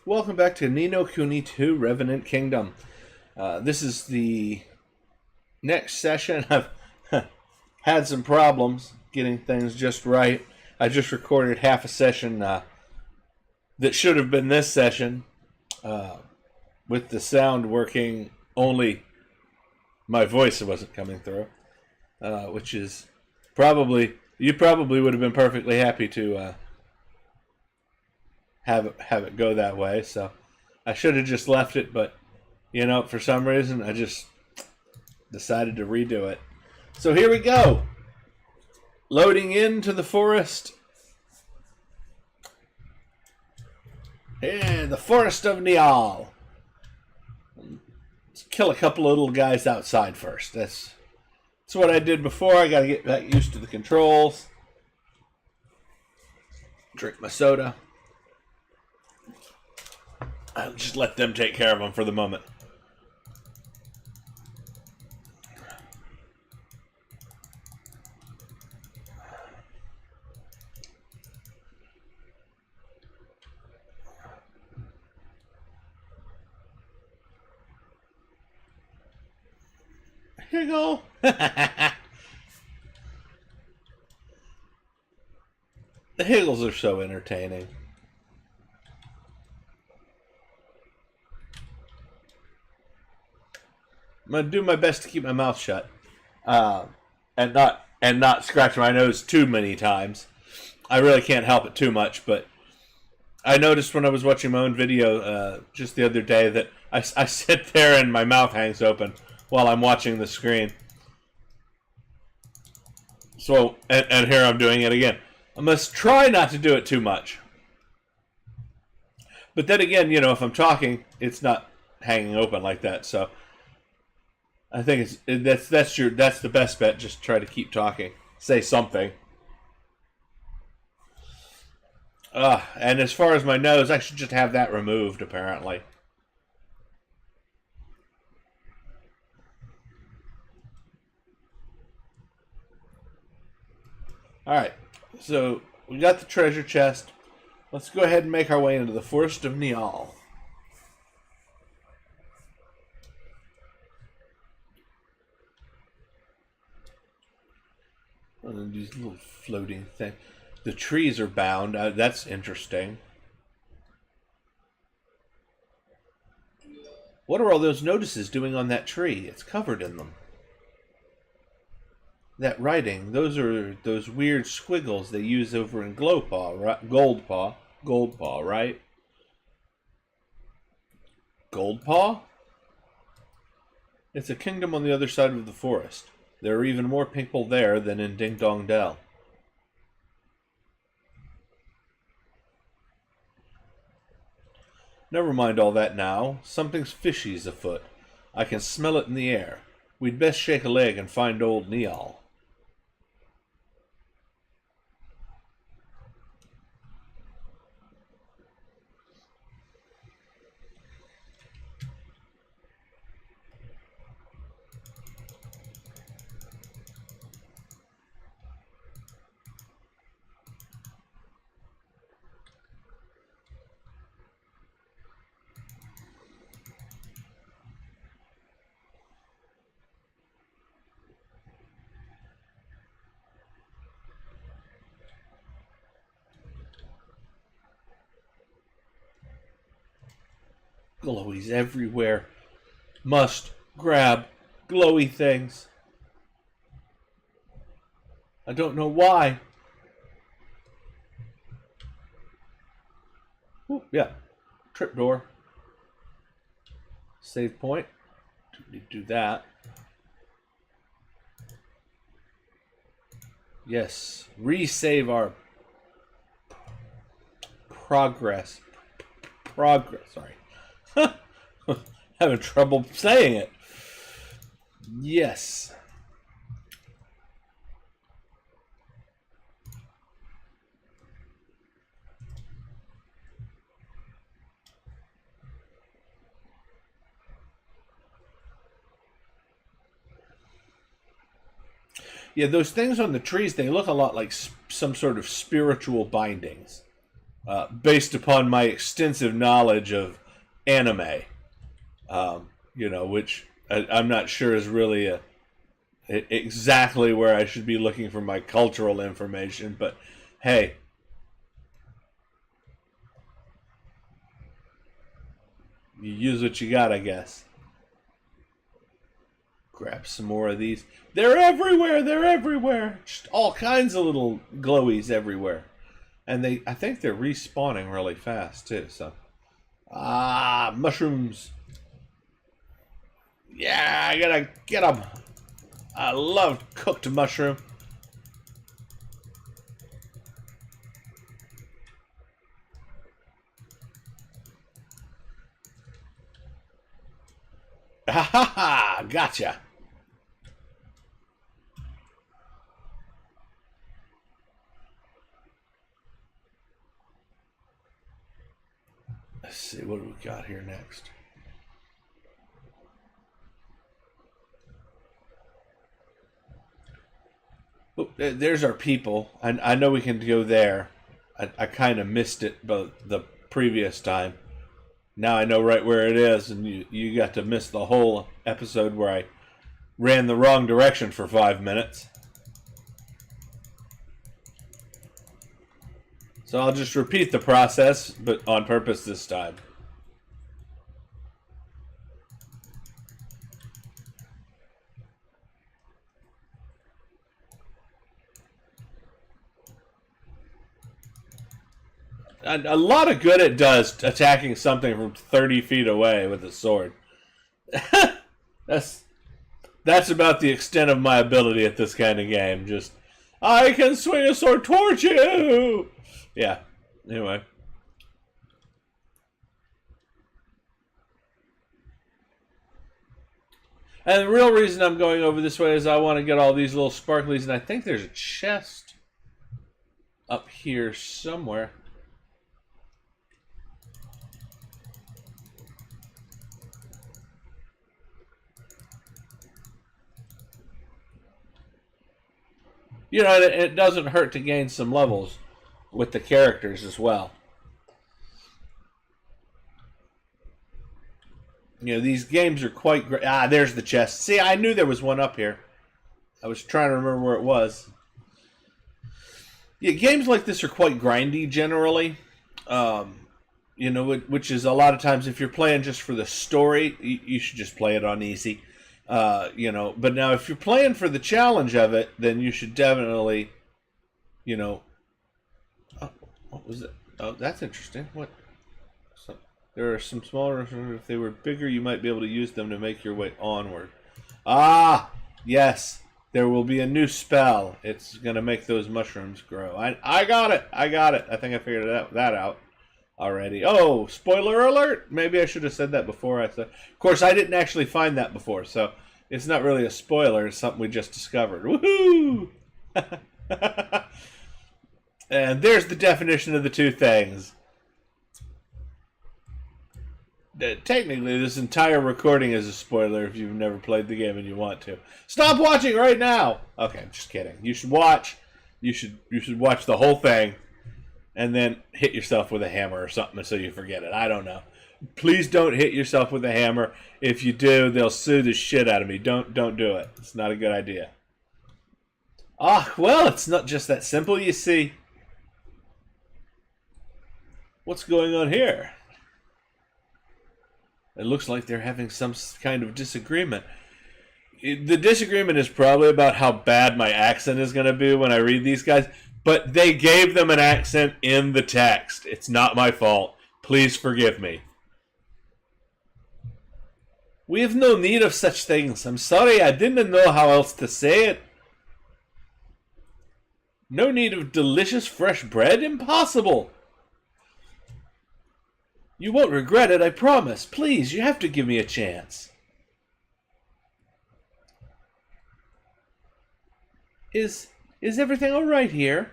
Welcome back to Ni no Kuni 2 Revenant Kingdom. This is the next session. I've had some problems getting things just right. I just recorded half a session that should have been this session with the sound working, only my voice wasn't coming through, which is probably, you probably would have been perfectly happy to have it go that way. So I should have just left it, but you know, for some reason I just decided to redo it. So here we go. Loading into the forest. Yeah, the forest of Nial. Let's kill a couple of little guys outside first. That's what I did before. I gotta get back used to the controls. Drink my soda. I'll just let them take care of them for the moment. Here you go. The Higgles are so entertaining. I'm gonna do my best to keep my mouth shut, and not scratch my nose too many times. I really can't help it too much, but I noticed when I was watching my own video just the other day that I sit there and my mouth hangs open while I'm watching the screen. So, and here I'm doing it again. I must try not to do it too much. But then again, you know, if I'm talking, it's not hanging open like that. So I think that's the best bet. Just try to keep talking, say something. And as far as my nose, I should just have that removed, apparently. Alright, so we got the treasure chest. Let's go ahead and make our way into the Forest of Nial. And these little floating things. The trees are bound. That's interesting. What are all those notices doing on that tree? It's covered in them. That writing, those are those weird squiggles they use over in Glowpaw, right? Goldpaw, right? Goldpaw? It's a kingdom on the other side of the forest. There are even more people there than in Ding Dong Dell. Never mind all that now. Something's fishy's afoot. I can smell it in the air. We'd best shake a leg and find old Nial. Glowies everywhere. Must grab glowy things. I don't know why. Ooh, yeah. Trapdoor. Save point. Don't need to do that. Yes. Resave our progress. Sorry. Having trouble saying it. Yes. Yeah, those things on the trees, they look a lot like some sort of spiritual bindings. based upon my extensive knowledge of anime, which I'm not sure is really exactly where I should be looking for my cultural information, but hey. You use what you got, I guess. Grab some more of these. They're everywhere. They're everywhere. Just all kinds of little glowies everywhere. And I think they're respawning really fast, too. So, mushrooms. Yeah, I gotta get them. I love cooked mushroom. Ha ha ha! Gotcha. Let's see, what do we got here next? Oh, there's our people. I know we can go there. I kind of missed it the previous time. Now I know right where it is, and you got to miss the whole episode where I ran the wrong direction for 5 minutes. So I'll just repeat the process, but on purpose this time. A lot of good it does attacking something from 30 feet away with a sword. That's about the extent of my ability at this kind of game. Just, I can swing a sword towards you! Yeah, anyway. And the real reason I'm going over this way is I want to get all these little sparklies, and I think there's a chest up here somewhere. You know, it doesn't hurt to gain some levels with the characters as well. You know, these games are quite great. Ah, there's the chest. See, I knew there was one up here. I was trying to remember where it was. Yeah, games like this are quite grindy generally. You know, which is a lot of times if you're playing just for the story, you should just play it on easy. You know, but now if you're playing for the challenge of it, then you should definitely, you know. Oh, what was it? Oh, that's interesting. What? So, there are some smaller. If they were bigger, you might be able to use them to make your way onward. Ah, yes. There will be a new spell. It's gonna make those mushrooms grow. I got it. I got it. I think I figured that out already. Oh, spoiler alert! Maybe I should have said that before I said. Of course, I didn't actually find that before, so it's not really a spoiler. It's something we just discovered. Woohoo! And there's the definition of the two things. Technically, this entire recording is a spoiler if you've never played the game and you want to. Stop watching right now! Okay, I'm just kidding. You should watch. You should watch the whole thing and then hit yourself with a hammer or something so you forget it. I don't know. Please don't hit yourself with a hammer. If you do, they'll sue the shit out of me. Don't do it. It's not a good idea. Ah, well, it's not just that simple, you see. What's going on here? It looks like they're having some kind of disagreement. The disagreement is probably about how bad my accent is going to be when I read these guys, but they gave them an accent in the text. It's not my fault. Please forgive me. We have no need of such things. I'm sorry, I didn't know how else to say it. No need of delicious fresh bread? Impossible. You won't regret it, I promise. Please, you have to give me a chance. Is everything all right here?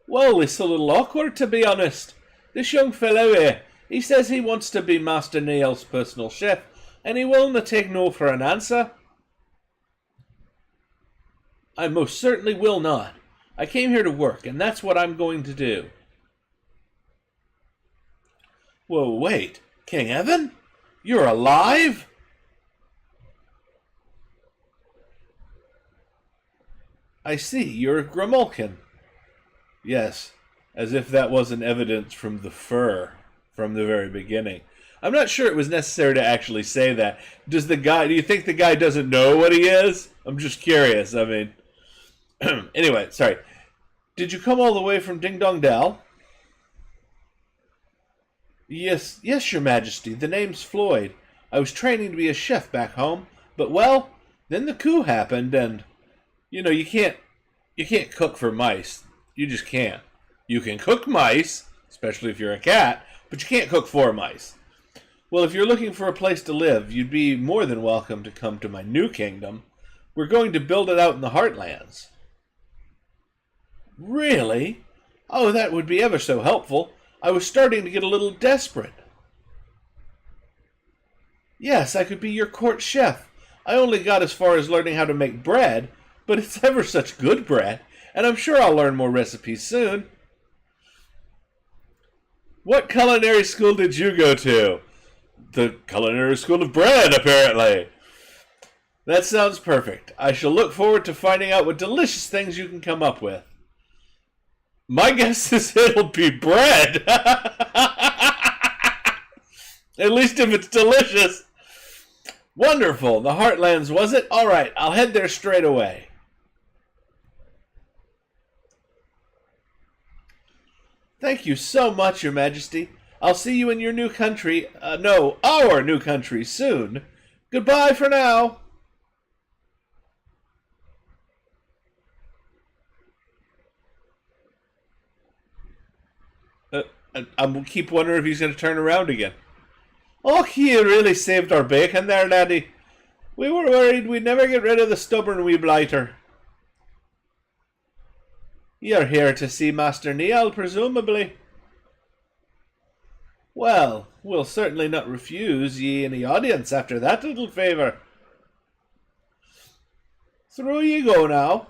Well, it's a little awkward, to be honest. This young fellow here, he says he wants to be Master Neil's personal chef, and he will not take no for an answer. I most certainly will not. I came here to work, and that's what I'm going to do. Whoa, wait. King Evan? You're alive? I see, you're a Grimalkin. Yes, as if that wasn't evidence from the fur from the very beginning. I'm not sure it was necessary to actually say that. Do you think the guy doesn't know what he is? I'm just curious. I mean, anyway, sorry. Did you come all the way from Ding Dong Dell? Yes, your majesty. The name's Floyd. I was training to be a chef back home, but well, then the coup happened and, you can't cook for mice. You just can't. You can cook mice, especially if you're a cat, but you can't cook for mice. Well, if you're looking for a place to live, you'd be more than welcome to come to my new kingdom. We're going to build it out in the Heartlands. Really? Oh, that would be ever so helpful. I was starting to get a little desperate. Yes, I could be your court chef. I only got as far as learning how to make bread, but it's ever such good bread, and I'm sure I'll learn more recipes soon. What culinary school did you go to? The Culinary School of Bread, apparently. That sounds perfect. I shall look forward to finding out what delicious things you can come up with. My guess is it'll be bread. At least if it's delicious. Wonderful. The Heartlands, was it? All right, I'll head there straight away. Thank you so much, Your Majesty. I'll see you in your new country, our new country, soon. Goodbye for now. I keep wondering if he's going to turn around again. Oh, you really saved our bacon there, laddie. We were worried we'd never get rid of the stubborn wee blighter. You're here to see Master Neil, presumably. Well, we'll certainly not refuse ye any audience after that little favour. Through ye go now.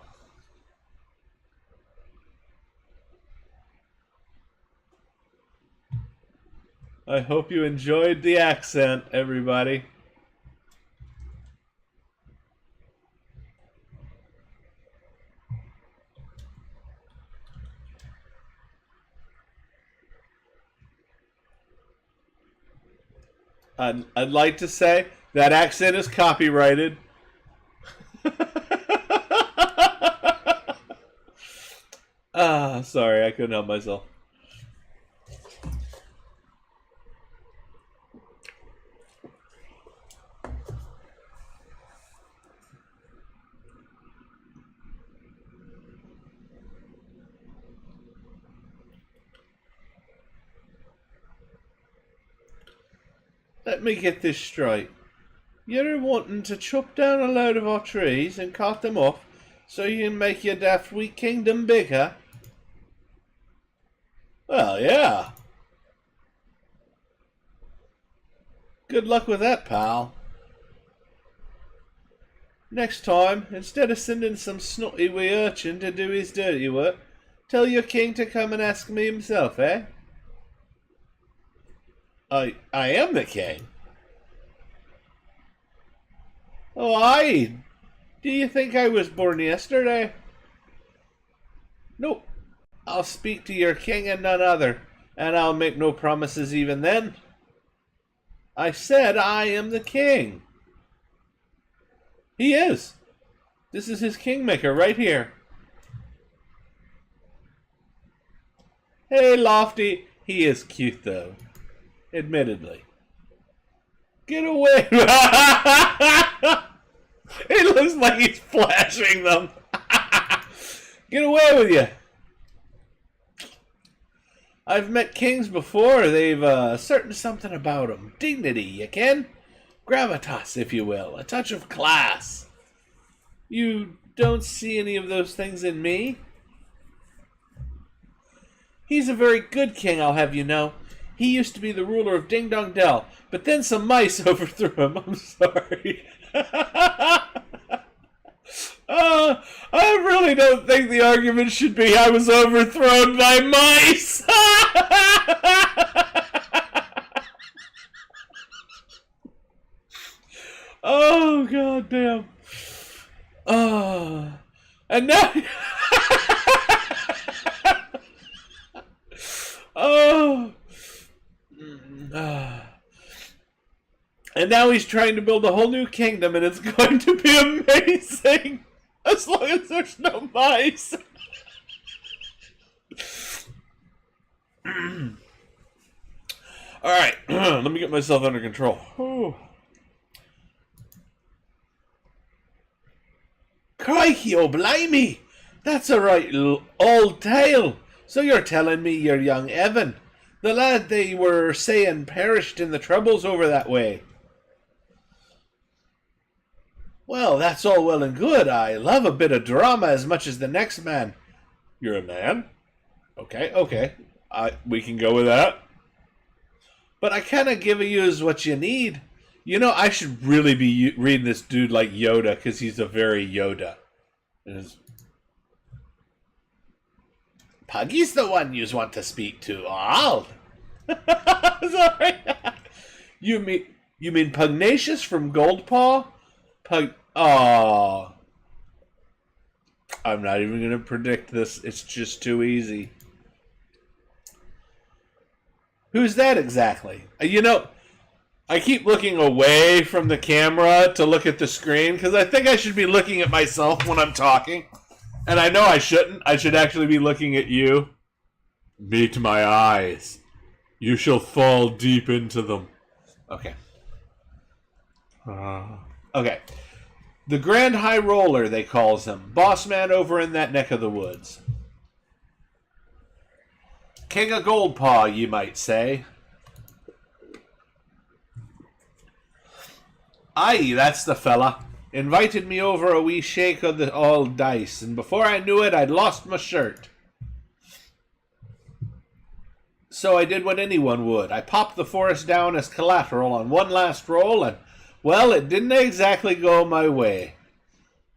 I hope you enjoyed the accent, everybody. I'd like to say that accent is copyrighted. Sorry, I couldn't help myself. Let me get this straight. You're wanting to chop down a load of our trees and cut them off so you can make your daft wee kingdom bigger? Well, yeah. Good luck with that, pal. Next time, instead of sending some snotty wee urchin to do his dirty work, tell your king to come and ask me himself, eh? I am the king. Oh, aye. Do you think I was born yesterday? Nope. I'll speak to your king and none other, and I'll make no promises even then. I said I am the king. He is. This is his kingmaker right here. Hey, Lofty. He is cute, though. Admittedly. Get away! It looks like he's flashing them. Get away with you! I've met kings before. They've a certain something about them. Dignity, you ken? Gravitas, if you will. A touch of class. You don't see any of those things in me? He's a very good king, I'll have you know. He used to be the ruler of Ding Dong Dell, but then some mice overthrew him. I'm sorry. I really don't think the argument should be I was overthrown by mice. damn. Oh. And now... oh. And now he's trying to build a whole new kingdom, and it's going to be amazing. As long as there's no mice. Alright, let me get myself under control. Ooh. Crikey, oh blimey! That's a right old tale. So you're telling me you're young Evan, the lad they were saying perished in the troubles over that way. Well, that's all well and good. I love a bit of drama as much as the next man. You're a man? Okay. We can go with that. But I kind of give you is what you need. You know, I should really be reading this dude like Yoda, because he's a very Yoda. Puggy's the one you want to speak to. Oh. Sorry. You mean Pugnacious from Goldpaw? Oh. I'm not even going to predict this. It's just too easy. Who's that exactly? You know, I keep looking away from the camera to look at the screen because I think I should be looking at myself when I'm talking. And I know I shouldn't. I should actually be looking at you. Meet my eyes. You shall fall deep into them. Okay. Okay. The Grand High Roller, they calls him. Boss man over in that neck of the woods. King of Goldpaw, you might say. Aye, that's the fella. Invited me over a wee shake of the old dice, and before I knew it, I'd lost my shirt. So I did what anyone would. I popped the forest down as collateral on one last roll, and, well, it didn't exactly go my way.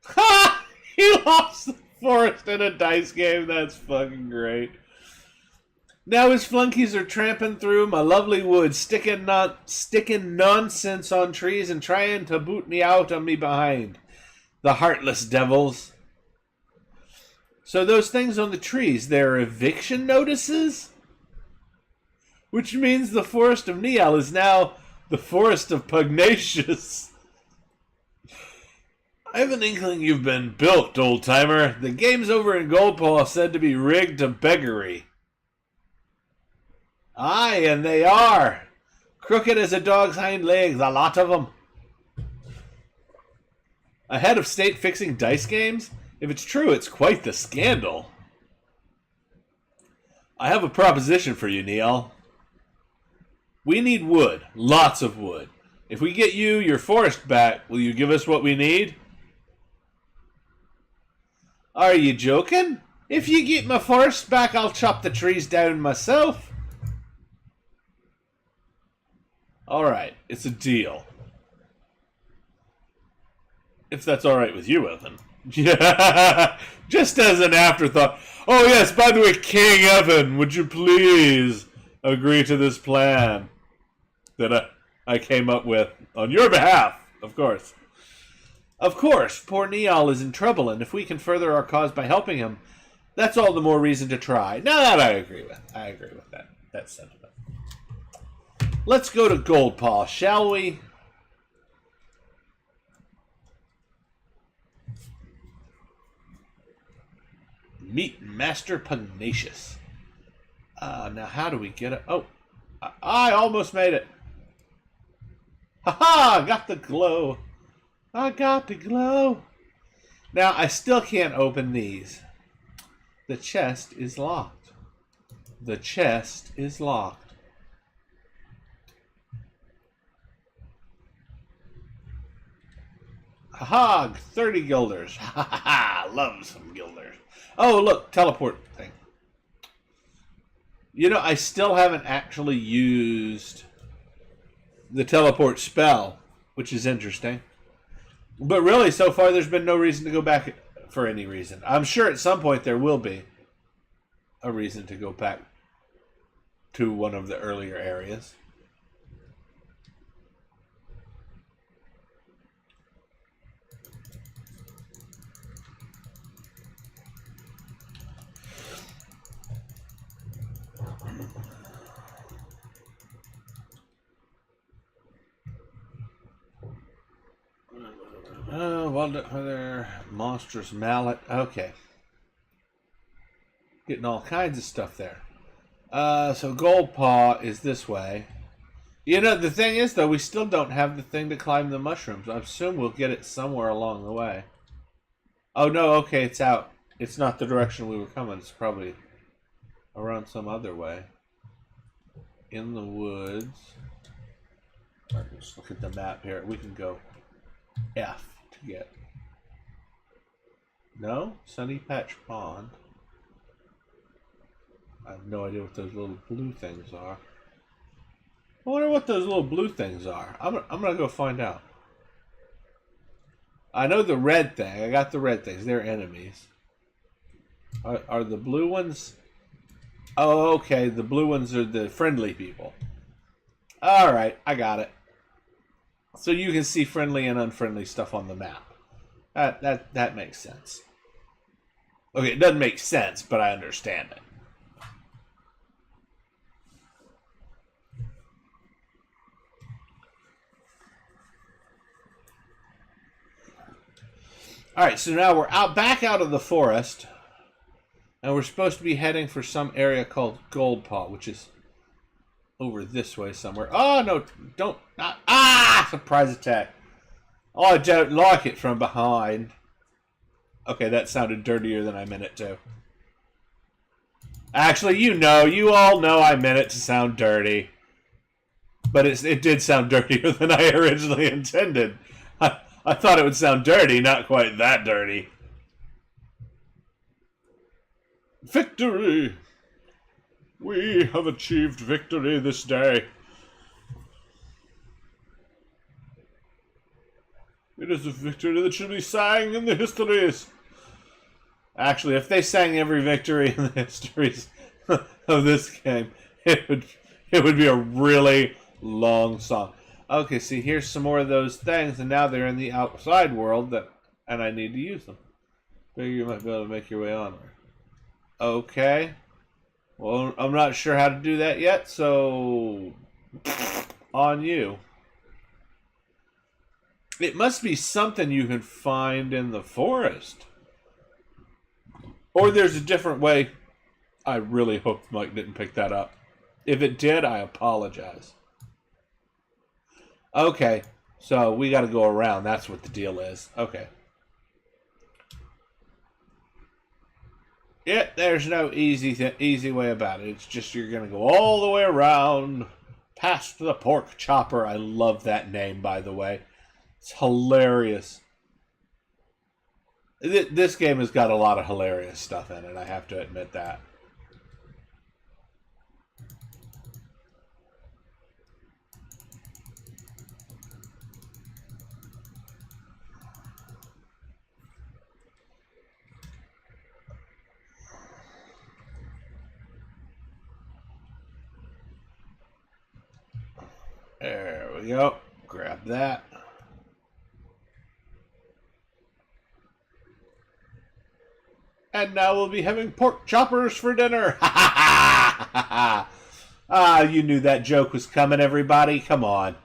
Ha! He lost the forest in a dice game. That's fucking great. Now his flunkies are tramping through my lovely woods, sticking nonsense on trees and trying to boot me out on me behind. The heartless devils. So those things on the trees, they're eviction notices? Which means the Forest of Nial is now the Forest of Pugnacious. I have an inkling you've been bilked, old-timer. The games over in Goldpaw said to be rigged to beggary. Aye, and they are. Crooked as a dog's hind legs, a lot of them. A head of state fixing dice games? If it's true, it's quite the scandal. I have a proposition for you, Neil. We need wood. Lots of wood. If we get you your forest back, will you give us what we need? Are you joking? If you get my forest back, I'll chop the trees down myself. Alright, it's a deal. If that's alright with you, Evan. Yeah, just as an afterthought. Oh yes, by the way, King Evan, would you please agree to this plan that I came up with on your behalf, of course. Of course, poor Niall is in trouble, and if we can further our cause by helping him, that's all the more reason to try. Now that I agree with. I agree with that sentiment. Let's go to Goldpaw, shall we? Meet Master Pugnacious. Now how do we get it? Oh, I almost made it. Ha-ha! Got the glow. I got the glow. Now, I still can't open these. The chest is locked. The chest is locked. Ha-ha! 30 guilders. Ha-ha-ha! Love some guilders. Oh, look, teleport thing. You know, I still haven't actually used the teleport spell, which is interesting. But really, so far, there's been no reason to go back for any reason. I'm sure at some point there will be a reason to go back to one of the earlier areas. well, their monstrous mallet. Okay. Getting all kinds of stuff there. So Gold Paw is this way. You know, the thing is, though, we still don't have the thing to climb the mushrooms. I assume we'll get it somewhere along the way. Oh, no, okay, it's out. It's not the direction we were coming. It's probably around some other way. In the woods. All right, let's look at the map here. We can go F to get. No? Sunny Patch Pond. I have no idea what those little blue things are. I wonder what those little blue things are. I'm gonna go find out. I know the red thing. I got the red things. They're enemies. Are the blue ones? Oh, okay. The blue ones are the friendly people. All right, I got it. So you can see friendly and unfriendly stuff on the map. That makes sense. Okay, it doesn't make sense, but I understand it. Alright, so now we're back out of the forest. And we're supposed to be heading for some area called Gold Paw, which is over this way somewhere. Oh, no, don't. Surprise attack. Oh, I don't like it from behind. Okay, that sounded dirtier than I meant it to. Actually, you all know I meant it to sound dirty. But it did sound dirtier than I originally intended. I thought it would sound dirty, not quite that dirty. Victory! We have achieved victory this day. It is a victory that should be sang in the histories. Actually, if they sang every victory in the histories of this game, it would be a really long song. Okay, see, here's some more of those things, and now they're in the outside world, and I need to use them. Maybe you might be able to make your way on there. Okay. Well, I'm not sure how to do that yet, so on you. It must be something you can find in the forest. Or there's a different way. I really hope Mike didn't pick that up. If it did, I apologize. Okay, so we got to go around. That's what the deal is. Okay. Yeah, there's no easy way about it. It's just you're going to go all the way around, past the pork chopper. I love that name, by the way. It's hilarious. This game has got a lot of hilarious stuff in it, I have to admit that. There we go. Grab that. And now we'll be having pork choppers for dinner. Ah, you knew that joke was coming, everybody. Come on.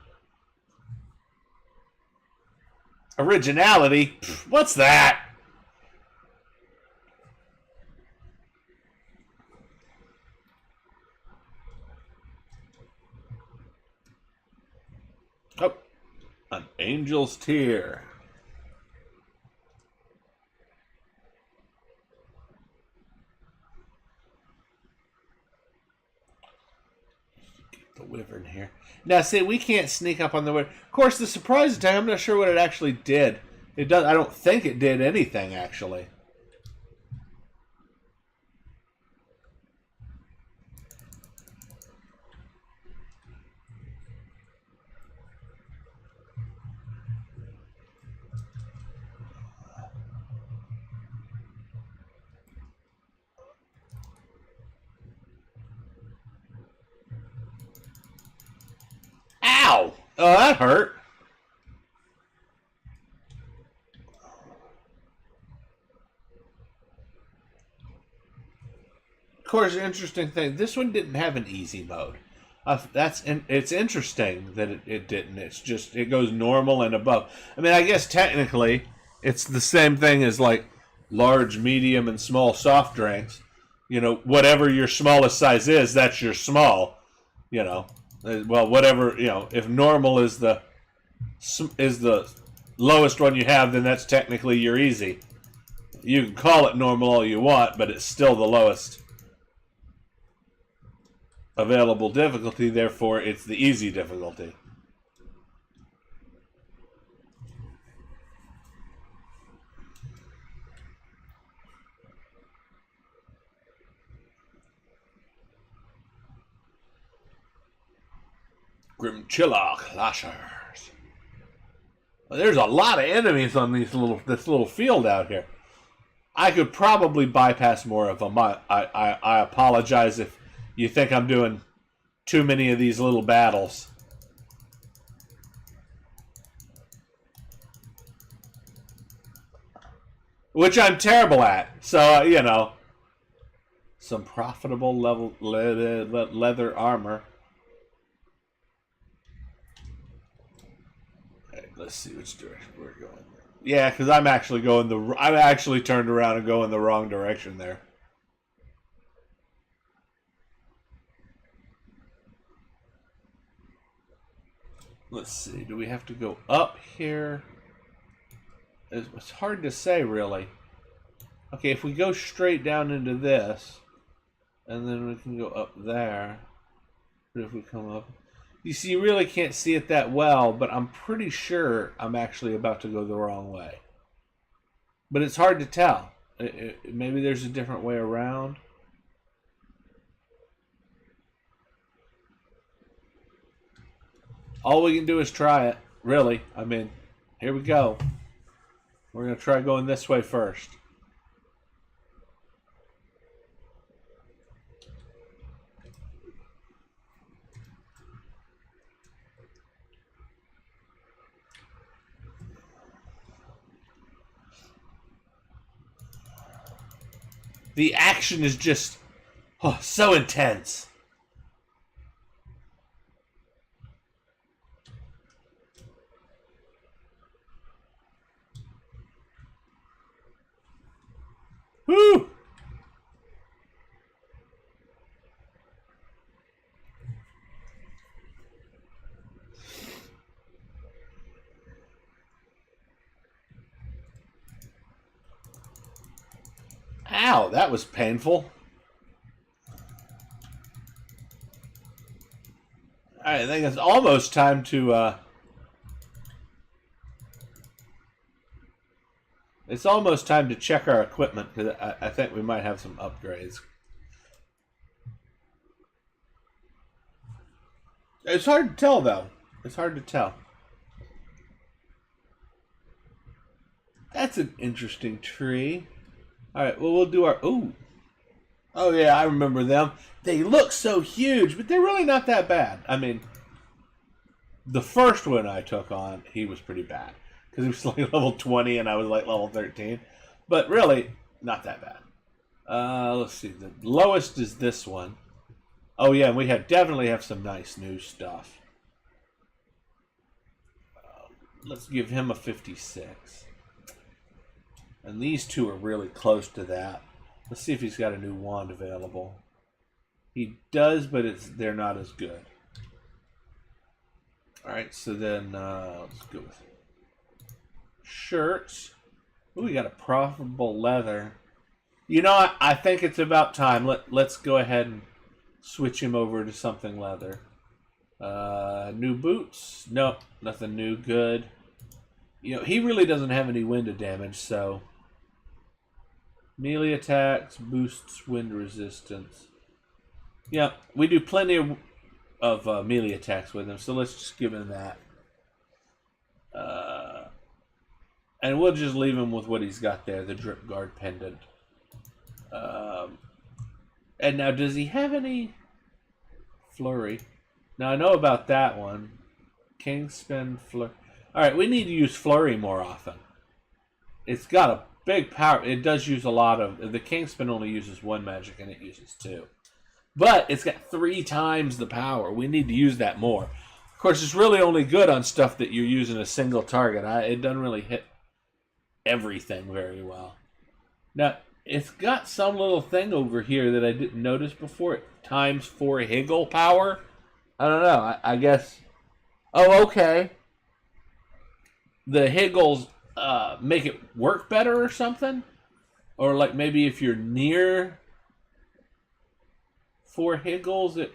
Originality? Pfft, what's that? Oh, an angel's tear. Get the wyvern here. Now, see, we can't sneak up on the wyvern. Of course, the surprise attack, I'm not sure what it actually did. It does. I don't think it did anything, actually. Ow! Oh, that hurt. Of course, the interesting thing, this one didn't have an easy mode. It's interesting that it didn't. It's just, it goes normal and above. I mean, I guess technically, It's the same thing as like large, medium, and small soft drinks. You know, whatever your smallest size is, that's your small. You know, well, whatever, you know, if normal is the lowest one you have, then that's technically your easy. You can call it normal all you want, but it's still the lowest available difficulty, therefore it's the easy difficulty. Grimchilla Clashers. Well, there's a lot of enemies on this little field out here. I could probably bypass more of them. I apologize if you think I'm doing too many of these little battles. Which I'm terrible at. So, you know. Some profitable leather armor. Let's see which direction we're going. Yeah, because I'm actually turned around and going the wrong direction there. Let's see. Do we have to go up here? It's hard to say, really. Okay, if we go straight down into this, and then we can go up there. But if we come up... You see, you really can't see it that well, but I'm pretty sure I'm actually about to go the wrong way. But it's hard to tell. Maybe there's a different way around. All we can do is try it, really. I mean, here we go. We're going to try going this way first. The action is just so intense. Woo! Ow, that was painful. I think it's almost time to check our equipment, because I think we might have some upgrades. It's hard to tell, though. It's hard to tell. That's an interesting tree. Alright, well, we'll do our... Ooh. Oh, yeah, I remember them. They look so huge, but they're really not that bad. I mean, the first one I took on, he was pretty bad. Because he was like level 20 and I was like level 13. But really, not that bad. Let's see. The lowest is this one. Oh, yeah, and we definitely have some nice new stuff. Let's give him a 56. And these two are really close to that. Let's see if he's got a new wand available. He does, but they're not as good. Alright, so then let's go with shirts. Ooh, we got a profitable leather. You know what? I think it's about time. Let's go ahead and switch him over to something leather. New boots? Nope, nothing new. Good. You know, he really doesn't have any wind damage, so... Melee attacks, boosts wind resistance. Yeah, we do plenty of melee attacks with him, so let's just give him that. And we'll just leave him with what he's got there, the drip guard pendant. And now, does he have any flurry? Now, I know about that one. King spin flurry. Alright, we need to use flurry more often. It's got a big power. It does use a lot of... The King spin only uses one magic and it uses two. But it's got 3 times the power. We need to use that more. Of course, it's really only good on stuff that you're using a single target. It doesn't really hit everything very well. Now, it's got some little thing over here that I didn't notice before. Times 4 Higgle power. I don't know. I guess. Oh, okay. The Higgles make it work better or something? Or like maybe if you're near 4 Higgles,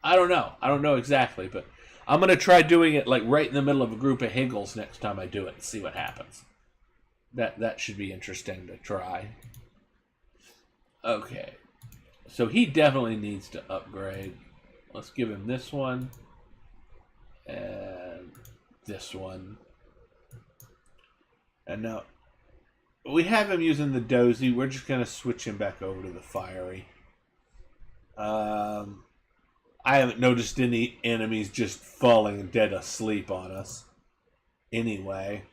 I don't know. I don't know exactly, but I'm going to try doing it like right in the middle of a group of Higgles next time I do it and see what happens. That should be interesting to try. Okay. So he definitely needs to upgrade. Let's give him this one. And this one. And now, we have him using the dozy. We're just going to switch him back over to the fiery. I haven't noticed any enemies just falling dead asleep on us. Anyway,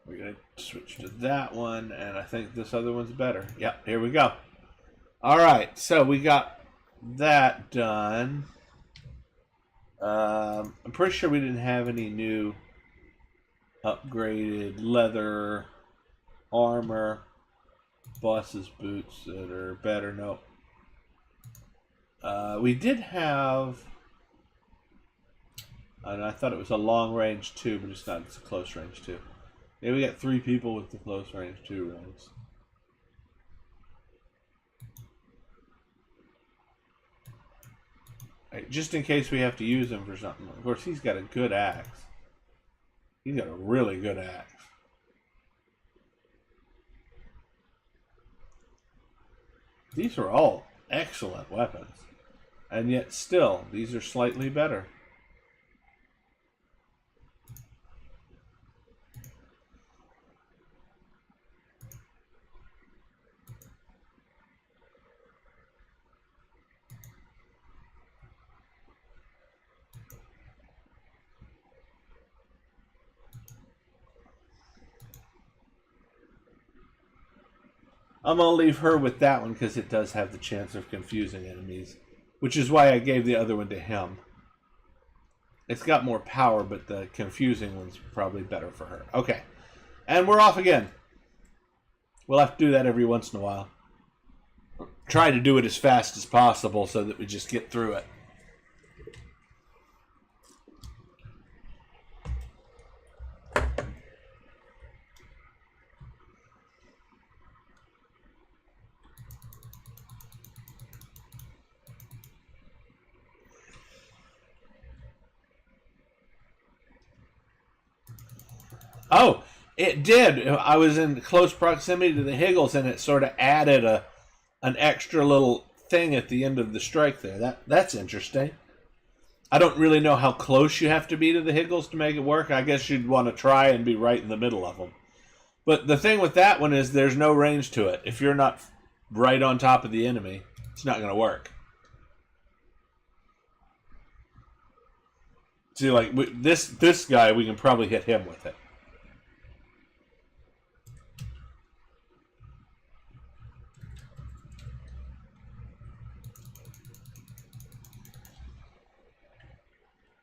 we're going to switch to that one, and I think this other one's better. Yep, here we go. Alright, so we got that done. I'm pretty sure we didn't have any new upgraded leather armor boss's boots that are better. Nope. We did have, and I thought it was a long range 2, but it's not. It's a close range 2. Yeah, we got 3 people with the close range 2 rings. Right, just in case we have to use him for something. Of course, he's got a good axe. He's got a really good axe. These are all excellent weapons. And yet still, these are slightly better. I'm going to leave her with that one because it does have the chance of confusing enemies. Which is why I gave the other one to him. It's got more power, but the confusing one's probably better for her. Okay. And we're off again. We'll have to do that every once in a while. Try to do it as fast as possible so that we just get through it. Oh, it did. I was in close proximity to the Higgles, and it sort of added an extra little thing at the end of the strike there. That's interesting. I don't really know how close you have to be to the Higgles to make it work. I guess you'd want to try and be right in the middle of them. But the thing with that one is there's no range to it. If you're not right on top of the enemy, it's not going to work. See, like this guy, we can probably hit him with it.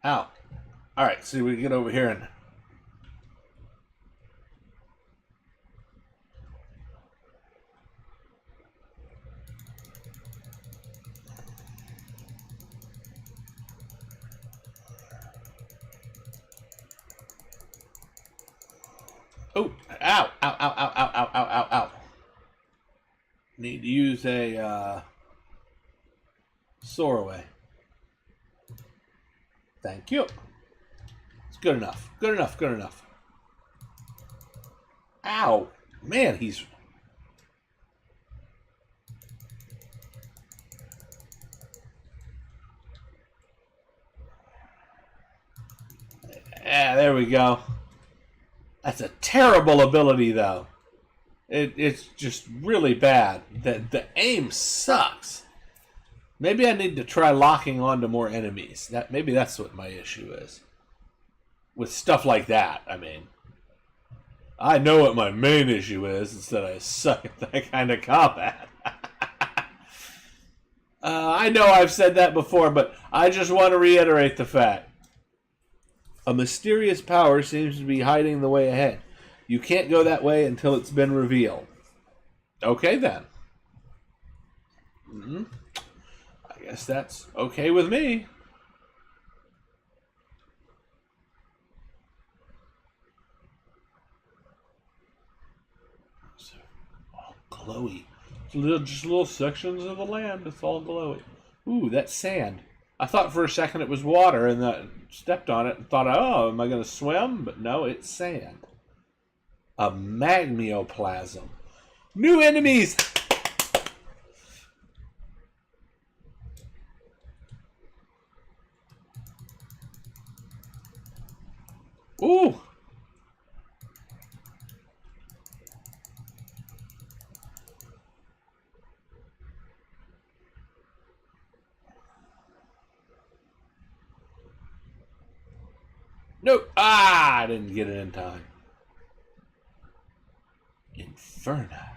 Ow. Alright, see, we can get over here and... Oh, ow, ow, ow, ow, ow, ow, ow, ow, ow. Need to use a, soar away. Thank you. It's good enough. Good enough. Good enough. Ow. Man, he's... Yeah, there we go. That's a terrible ability, though. It's just really bad. The aim sucks. Maybe I need to try locking onto more enemies. Maybe that's what my issue is. With stuff like that, I mean. I know what my main issue is. It's that I suck at that kind of combat. I know I've said that before, but I just want to reiterate the fact. A mysterious power seems to be hiding the way ahead. You can't go that way until it's been revealed. Okay, then. I guess that's okay with me. So, all glowy. Just little sections of the land. It's all glowy. Ooh, that's sand. I thought for a second it was water, and I stepped on it and thought, oh, am I going to swim? But no, it's sand. A magmioplasm. New enemies! Ooh! Nope. I didn't get it in time. Inferna.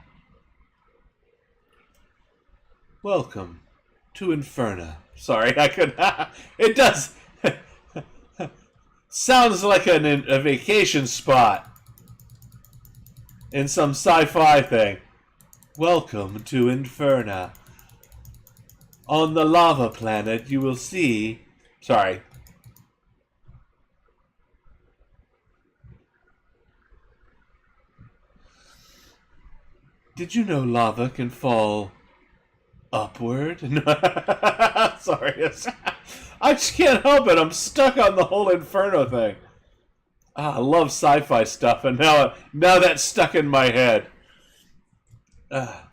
Welcome to Inferna. Sorry, I could. It does. Sounds like a vacation spot in some sci-fi thing. Welcome to Inferna. On the lava planet, you will see. Sorry. Did you know lava can fall upward? Sorry. I just can't help it. I'm stuck on the whole Inferno thing. I love sci-fi stuff, and now that's stuck in my head. Ha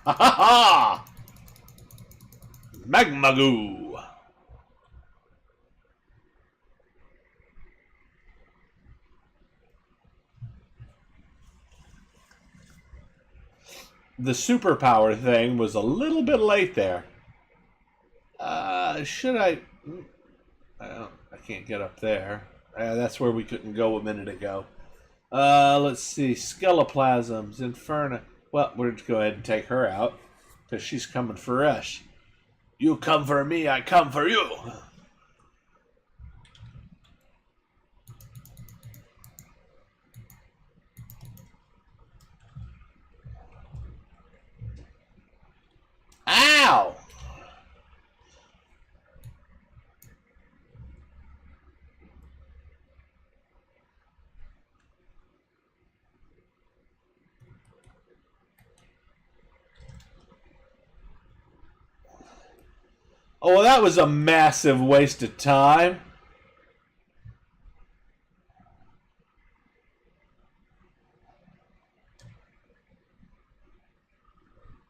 ha ha! Magmagoo! The superpower thing was a little bit late there. Should I... I can't get up there. That's where we couldn't go a minute ago. Let's see. Skeleplasms, Inferno. Well, we're just go ahead and take her out, because she's coming for us. You come for me, I come for you. Ow! Oh, well, that was a massive waste of time.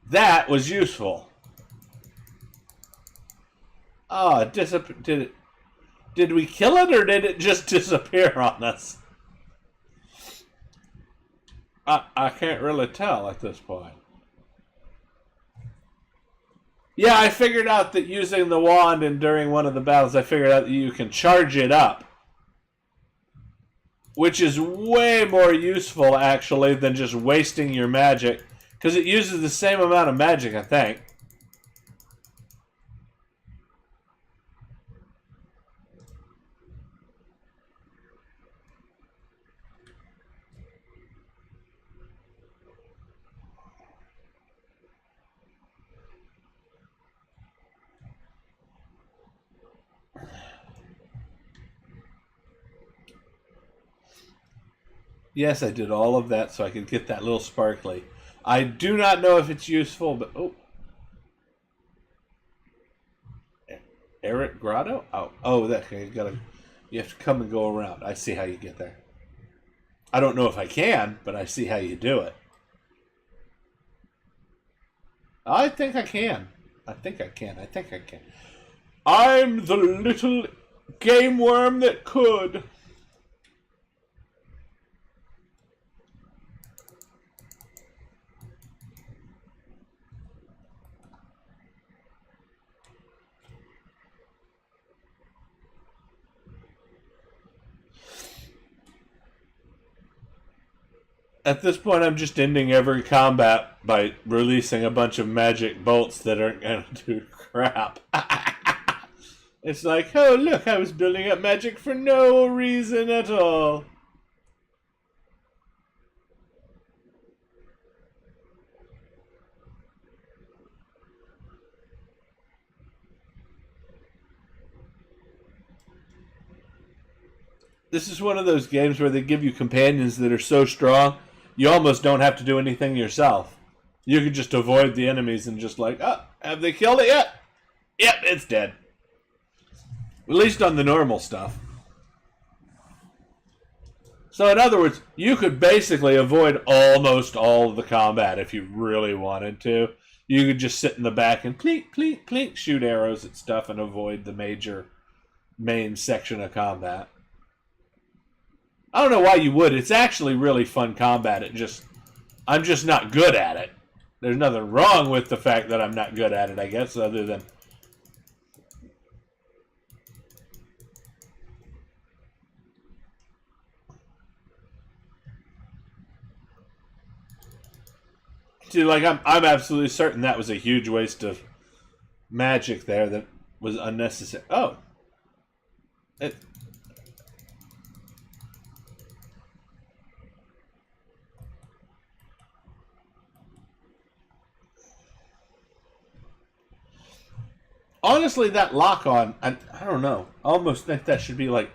That was useful. Oh, did we kill it, or did it just disappear on us? I can't really tell at this point. Yeah, I figured out that using the wand and during one of the battles, I figured out that you can charge it up. Which is way more useful, actually, than just wasting your magic. Because it uses the same amount of magic, I think. Yes, I did all of that so I could get that little sparkly. I do not know if it's useful, but... Oh. Eric Grotto? Oh, that you have to come and go around. I see how you get there. I don't know if I can, but I see how you do it. I think I can. I think I can. I'm the little game worm that could. At this point, I'm just ending every combat by releasing a bunch of magic bolts that aren't going to do crap. It's like, oh look, I was building up magic for no reason at all. This is one of those games where they give you companions that are so strong, you almost don't have to do anything yourself. You could just avoid the enemies and just like, oh, have they killed it yet? Yep, it's dead. At least on the normal stuff. So in other words, you could basically avoid almost all of the combat if you really wanted to. You could just sit in the back and clink, clink, clink, shoot arrows at stuff and avoid the main section of combat. I don't know why you would. It's actually really fun combat. I'm just not good at it. There's nothing wrong with the fact that I'm not good at it, I guess, other than... See, like, I'm absolutely certain that was a huge waste of magic there that was unnecessary. Oh. Honestly, that lock-on, I don't know. I almost think that should be, like,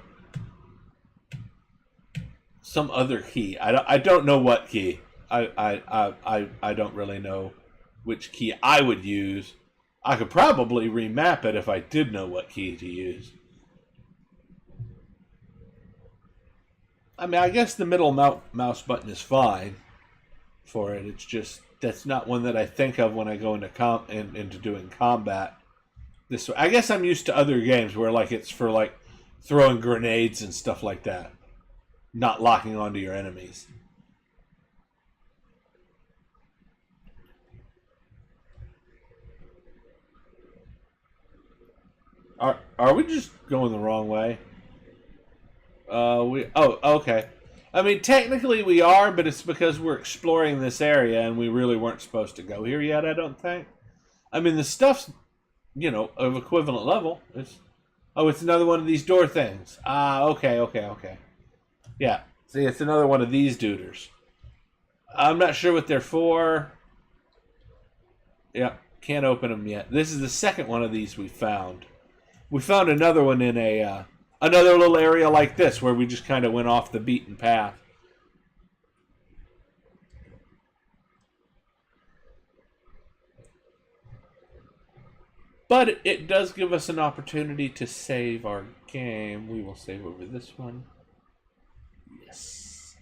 some other key. I don't know what key. I don't really know which key I would use. I could probably remap it if I did know what key to use. I mean, I guess the middle mouse button is fine for it. It's just, that's not one that I think of when I go into doing combat this way. I guess I'm used to other games where, like, it's for, like, throwing grenades and stuff like that. Not locking onto your enemies. Are we just going the wrong way? Okay. I mean, technically we are, but it's because we're exploring this area and we really weren't supposed to go here yet, I don't think. I mean, the stuff's, you know, of equivalent level. It's another one of these door things. Okay. Yeah, see, it's another one of these duders. I'm not sure what they're for. Yeah, can't open them yet. This is the second one of these we found. We found another one in another little area like this where we just kind of went off the beaten path. But it does give us an opportunity to save our game. We will save over this one. Yes.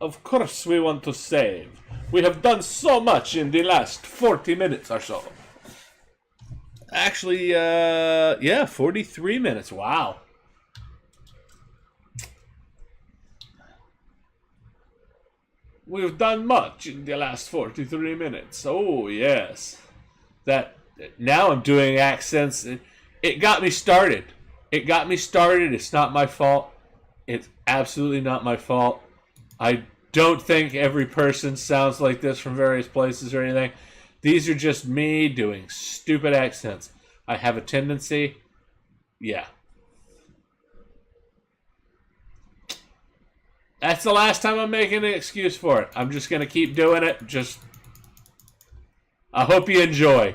Of course we want to save. We have done so much in the last 40 minutes or so. Actually, yeah, 43 minutes. Wow. We've done much in the last 43 minutes. Oh, yes. Now I'm doing accents. It got me started. It's not my fault. It's absolutely not my fault. I don't think every person sounds like this from various places or anything. These are just me doing stupid accents. I have a tendency. Yeah. That's the last time I'm making an excuse for it. I'm just going to keep doing it. I hope you enjoy.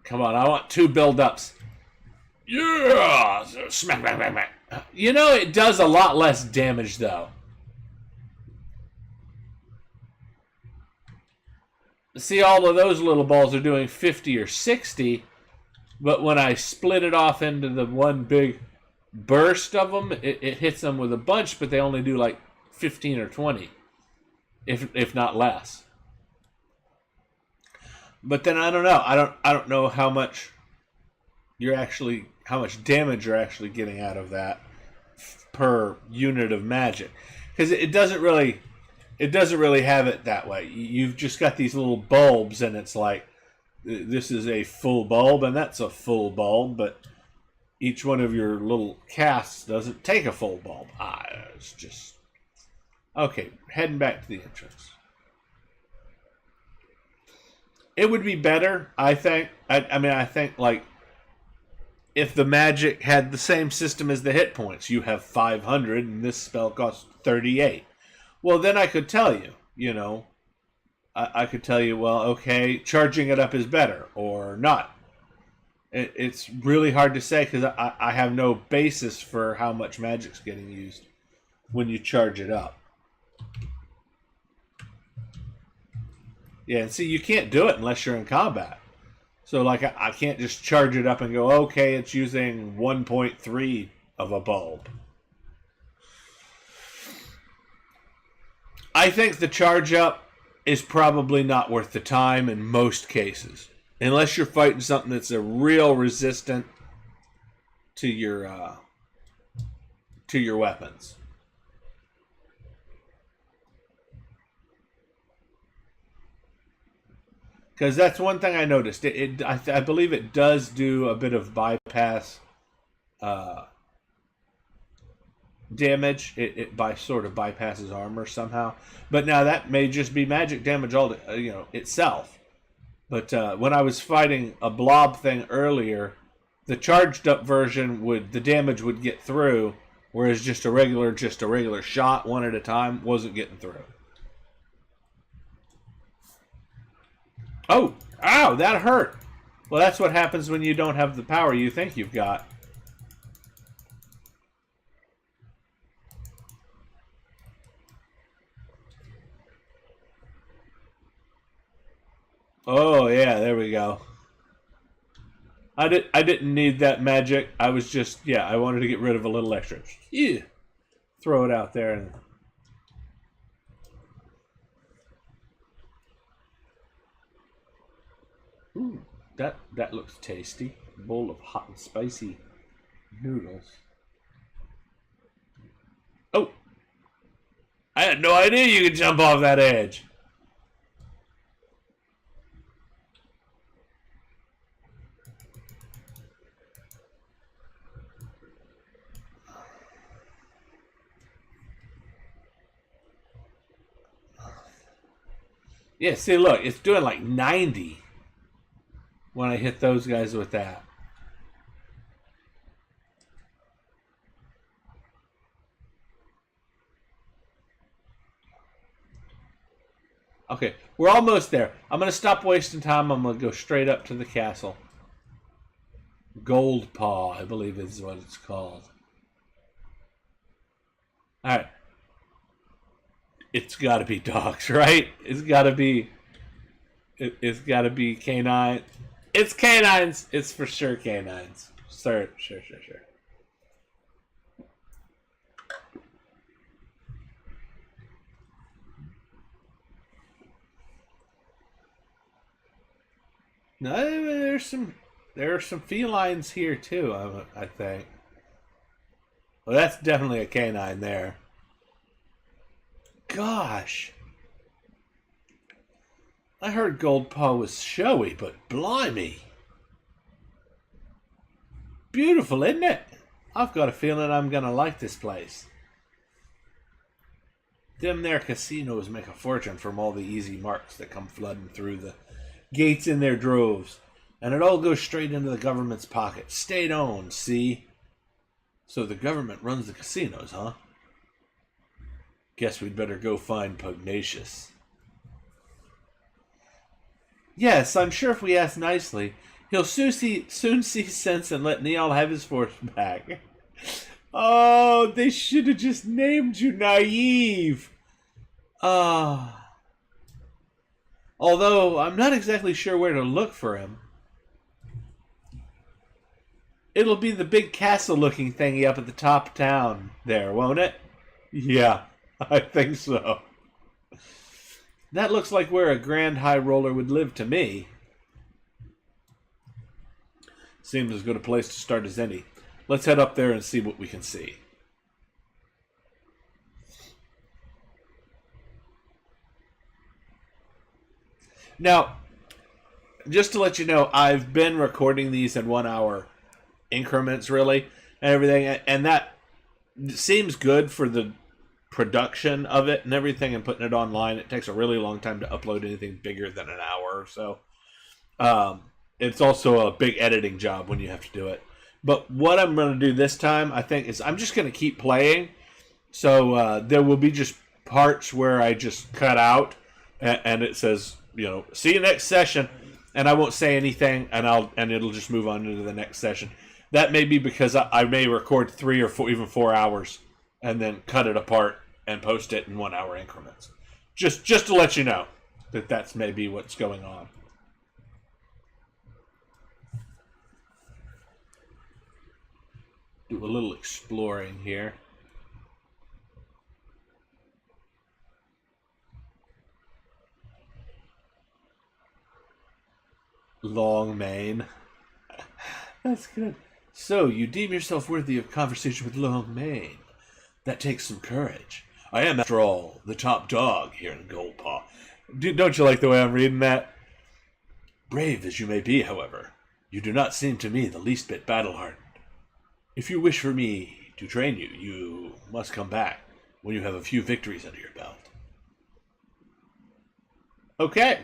Come on, I want 2 build-ups. Yeah! Smack, smack, smack, smack. You know, it does a lot less damage, though. See, all of those little balls are doing 50 or 60, but when I split it off into the one big burst of them, it hits them with a bunch, but they only do like 15 or 20, if not less. But then I don't know. I don't know how much damage you're actually getting out of that per unit of magic, because it doesn't really have it that way. You've just got these little bulbs, and it's like this is a full bulb and that's a full bulb, but each one of your little casts doesn't take a full bulb. It's just... Okay, heading back to the entrance. It would be better, I think. I think, like, if the magic had the same system as the hit points, you have 500 and this spell costs 38. Well, then I could tell you, I could tell you, well, okay, charging it up is better or not. It's really hard to say because I have no basis for how much magic's getting used when you charge it up. Yeah, and see, you can't do it unless you're in combat. So, like, I can't just charge it up and go, okay, it's using 1.3 of a bulb. I think the charge up is probably not worth the time in most cases. Unless you're fighting something that's a real resistant to your weapons. Because that's one thing I noticed. I believe it does do a bit of bypass damage. It sort of bypasses armor somehow. But now that may just be magic damage itself. But when I was fighting a blob thing earlier, the charged up version the damage would get through, whereas just a regular shot one at a time wasn't getting through. Oh, ow, that hurt. Well, that's what happens when you don't have the power you think you've got. Oh, yeah, there we go. I didn't need that magic. I was just, I wanted to get rid of a little extra. Yeah. Throw it out there and... Ooh, that looks tasty. A bowl of hot and spicy noodles. Oh! I had no idea you could jump off that edge. Yeah, see, look, it's doing like 90 when I hit those guys with that. Okay, we're almost there. I'm going to stop wasting time. I'm going to go straight up to the castle. Gold Paw, I believe is what it's called. Alright. It's got to be dogs, right? It's got to be canine. It's canines. It's for sure canines. Sure. No, there are some felines here too. I think. Well, that's definitely a canine there. Gosh. I heard Gold Paw was showy, but blimey. Beautiful, isn't it? I've got a feeling I'm going to like this place. Them there casinos make a fortune from all the easy marks that come flooding through the gates in their droves. And it all goes straight into the government's pocket. State-owned, see? So the government runs the casinos, huh? Guess we'd better go find Pugnacious. Yes, I'm sure if we ask nicely, he'll soon see sense and let Neal have his force back. Oh, they should have just named you Naive. Although, I'm not exactly sure where to look for him. It'll be the big castle-looking thingy up at the top of town there, won't it? Yeah, I think so. That looks like where a Grand High Roller would live to me. Seems as good a place to start as any. Let's head up there and see what we can see. Now, just to let you know, I've been recording these in 1 hour increments, really, and everything, and that seems good for the production of it and everything, and putting it online. It takes a really long time to upload anything bigger than an hour or so. It's also a big editing job when you have to do it. But what I'm going to do this time, I think, is I'm just going to keep playing. So there will be just parts where I just cut out, and it says, see you next session, and I won't say anything, and it'll just move on into the next session. That may be because I may record 3 or 4, even 4 hours, and then cut it apart and post it in 1 hour increments. Just to let you know that that's maybe what's going on. Do a little exploring here. Long mane. That's good. So, you deem yourself worthy of conversation with Long Mane. That takes some courage. I am, after all, the top dog here in Goldpaw. Don't you like the way I'm reading that? Brave as you may be, however, you do not seem to me the least bit battle-hardened. If you wish for me to train you, you must come back when you have a few victories under your belt. Okay.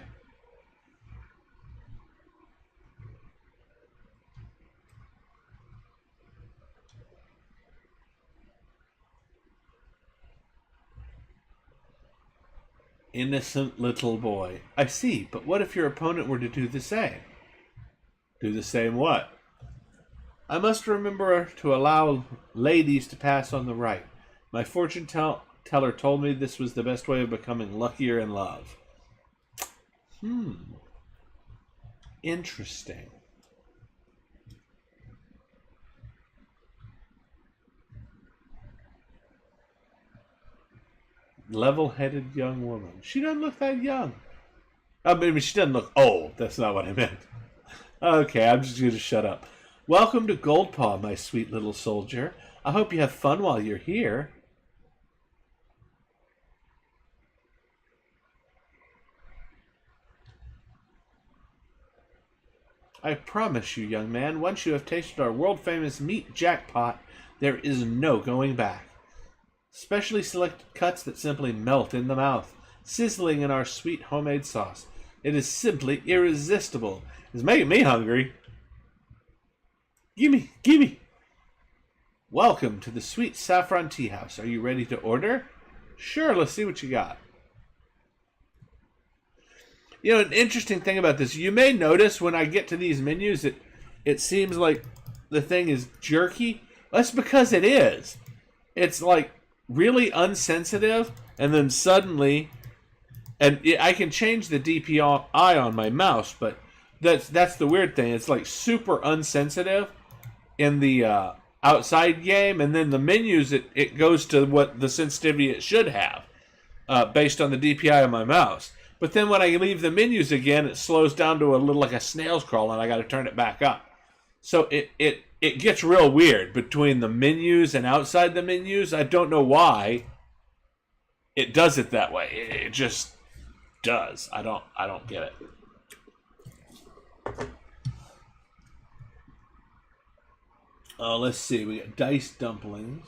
Innocent little boy. I see, but what if your opponent were to do the same? Do the same what? I must remember to allow ladies to pass on the right. My fortune teller told me this was the best way of becoming luckier in love. Interesting. Level-headed young woman. She doesn't look that young. I mean, she doesn't look old. That's not what I meant. Okay, I'm just going to shut up. Welcome to Goldpaw, my sweet little soldier. I hope you have fun while you're here. I promise you, young man, once you have tasted our world-famous meat jackpot, there is no going back. Specially selected cuts that simply melt in the mouth, sizzling in our sweet homemade sauce. It is simply irresistible. It's making me hungry. Gimme, gimme. Welcome to the sweet saffron tea house. Are you ready to order? Sure, let's see what you got. An interesting thing about this, you may notice when I get to these menus, it seems like the thing is jerky. That's because it is. It's like really unsensitive, and then suddenly, and I can change the DPI on my mouse, but that's the weird thing. It's like super unsensitive in the outside game, and then the menus, it goes to what the sensitivity it should have based on the DPI on my mouse. But then when I leave the menus again, it slows down to a little like a snail's crawl, and I got to turn it back up. So it gets real weird between the menus and outside the menus. I don't know why it does it that way. It just does. I don't get it. Let's see. We got dice dumplings.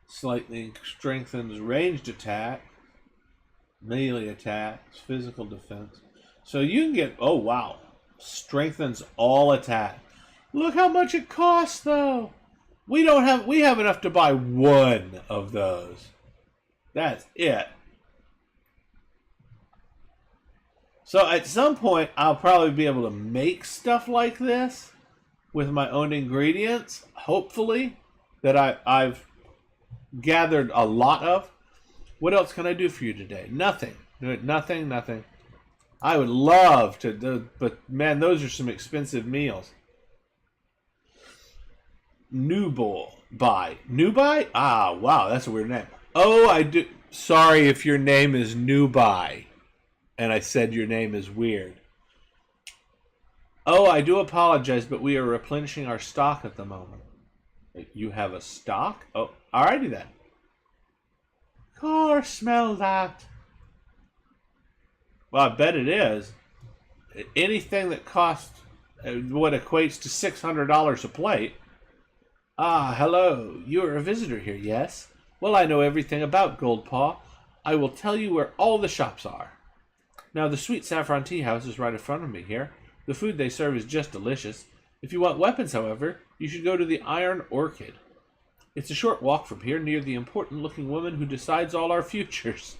Slightly strengthens ranged attack, melee attacks, physical defense. So you can get, oh wow, strengthens all attack. Look how much it costs though. We have enough to buy one of those. That's it. So at some point I'll probably be able to make stuff like this with my own ingredients, hopefully, that I've gathered a lot of. What else can I do for you today? Nothing. Nothing. I would love to, but man, those are some expensive meals. Nubai? Ah, wow, that's a weird name. Oh, I do. Sorry if your name is Nubai, and I said your name is weird. Oh, I do apologize, but we are replenishing our stock at the moment. You have a stock? Oh, alrighty then. Of course, smell that. Well, I bet it is. anything that costs what equates to $600 a plate. Ah, hello. You are a visitor here, yes? Well, I know everything about Goldpaw. I will tell you where all the shops are. Now, the Sweet Saffron Tea House is right in front of me here. The food they serve is just delicious. If you want weapons, however, you should go to the Iron Orchid. It's a short walk from here, near the important-looking woman who decides all our futures.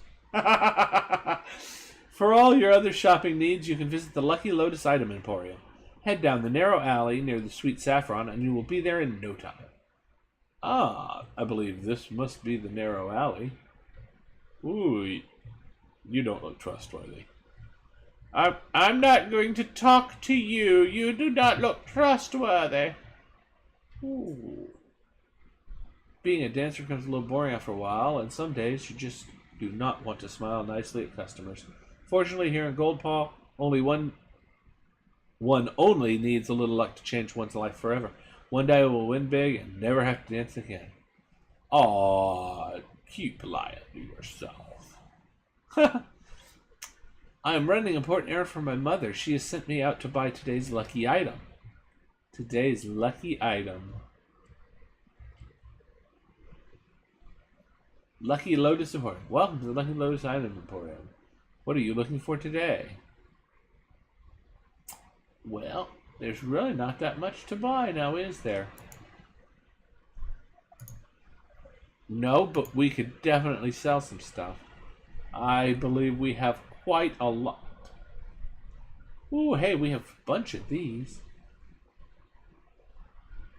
For all your other shopping needs, you can visit the Lucky Lotus Item Emporium. Head down the narrow alley near the Sweet Saffron, and you will be there in no time. Ah, I believe this must be the narrow alley. Ooh, you don't look trustworthy. I'm not going to talk to you. You do not look trustworthy. Ooh. Being a dancer becomes a little boring after a while, and some days you just do not want to smile nicely at customers. Fortunately, here in Goldpaw, one only needs a little luck to change one's life forever. One day we'll win big and never have to dance again. Aw, keep polite to yourself. I am running an important errand for my mother. She has sent me out to buy today's lucky item. Today's lucky item. Lucky Lotus Emporium. Welcome to the Lucky Lotus Item Emporium. What are you looking for today? Well, there's really not that much to buy now, is there? No, but we could definitely sell some stuff. I believe we have quite a lot. Ooh, hey, we have a bunch of these.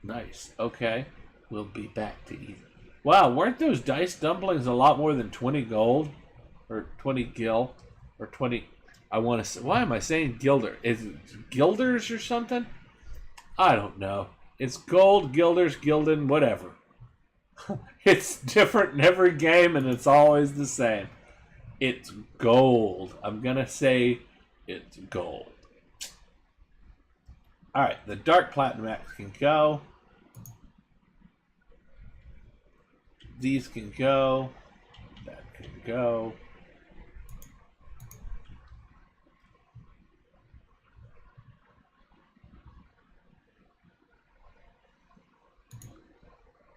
Nice. Okay. We'll be back to eat. Wow, weren't those dice dumplings a lot more than 20 gold? Or 20 gil? Or 20... I want to say... Why am I saying gilder? Is it guilders or something? I don't know. It's gold, guilders, gilden, whatever. It's different in every game and it's always the same. It's gold. I'm going to say it's gold. Alright, the Dark Platinum Axe can go. These can go. That can go.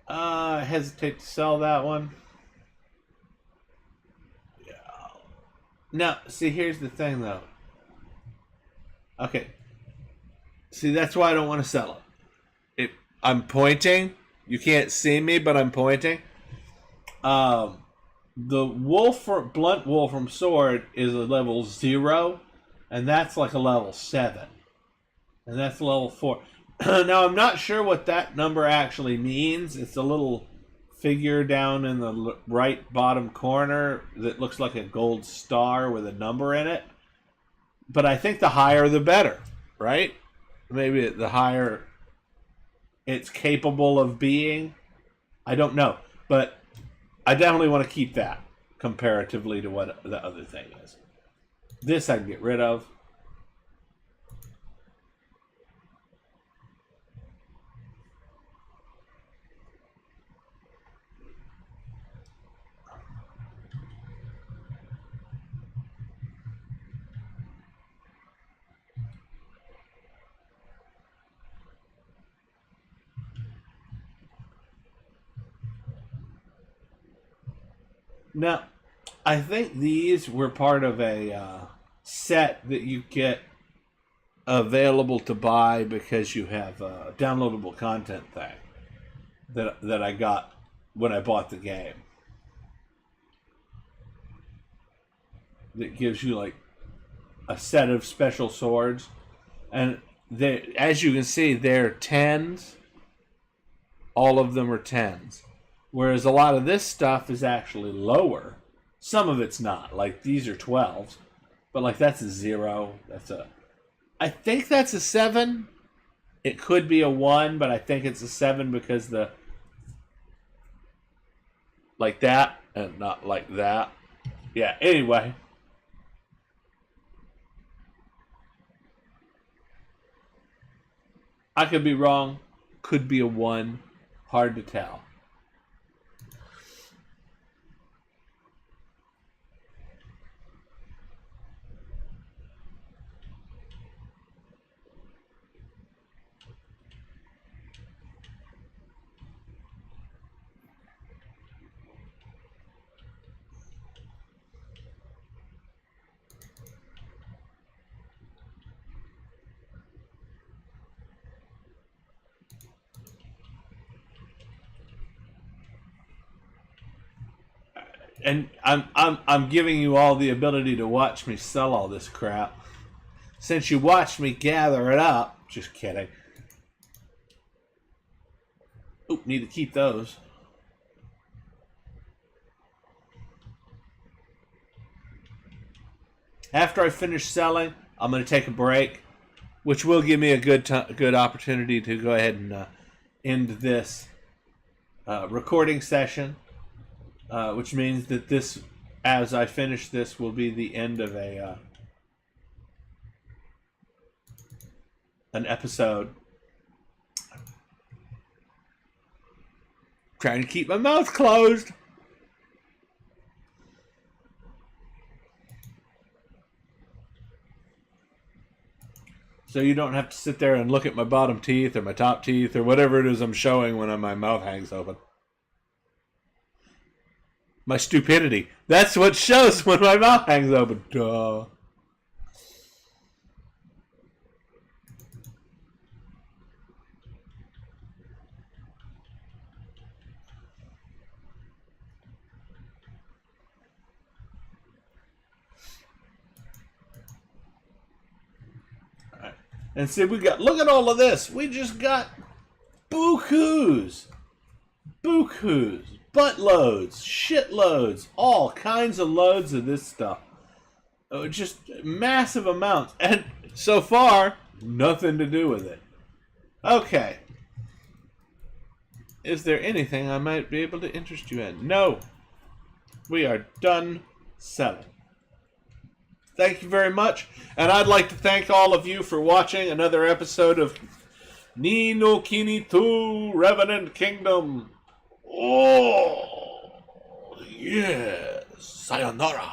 I hesitate to sell that one. Yeah. Now, see, here's the thing, though. Okay. See, that's why I don't want to sell it. I'm pointing. You can't see me, but I'm pointing. The blunt Wolfram sword is a level 0, and that's like a level 7. And that's level 4. Now, I'm not sure what that number actually means. It's a little figure down in the right bottom corner that looks like a gold star with a number in it. But I think the higher the better, right? Maybe the higher it's capable of being. I don't know. But I definitely want to keep that comparatively to what the other thing is. This I can get rid of. Now, I think these were part of a set that you get available to buy because you have a downloadable content thing that I got when I bought the game. That gives you like a set of special swords, and they, as you can see, they're 10s. All of them are 10s. Whereas a lot of this stuff is actually lower. Some of it's not. Like, these are 12s. But, like, that's a 0. I think that's a 7. It could be a 1, but I think it's a 7 because like that, and not like that. Yeah, anyway. I could be wrong. Could be a 1. Hard to tell. And I'm giving you all the ability to watch me sell all this crap. Since you watched me gather it up. Just kidding. Oop, need to keep those. After I finish selling, I'm going to take a break, which will give me a good opportunity to go ahead and end this recording session, which means that this, as I finish this, will be the end of an episode. Trying to keep my mouth closed. So you don't have to sit there and look at my bottom teeth or my top teeth or whatever it is I'm showing when my mouth hangs open. My stupidity. That's what shows when my mouth hangs open. Duh. And see, look at all of this. We just got bukus, buttloads, shitloads, all kinds of loads of this stuff. Just massive amounts. And so far, nothing to do with it. Okay. Is there anything I might be able to interest you in? No. We are done selling. Thank you very much. And I'd like to thank all of you for watching another episode of Ni no Kuni 2 Revenant Kingdom. Oh, yes. Sayonara.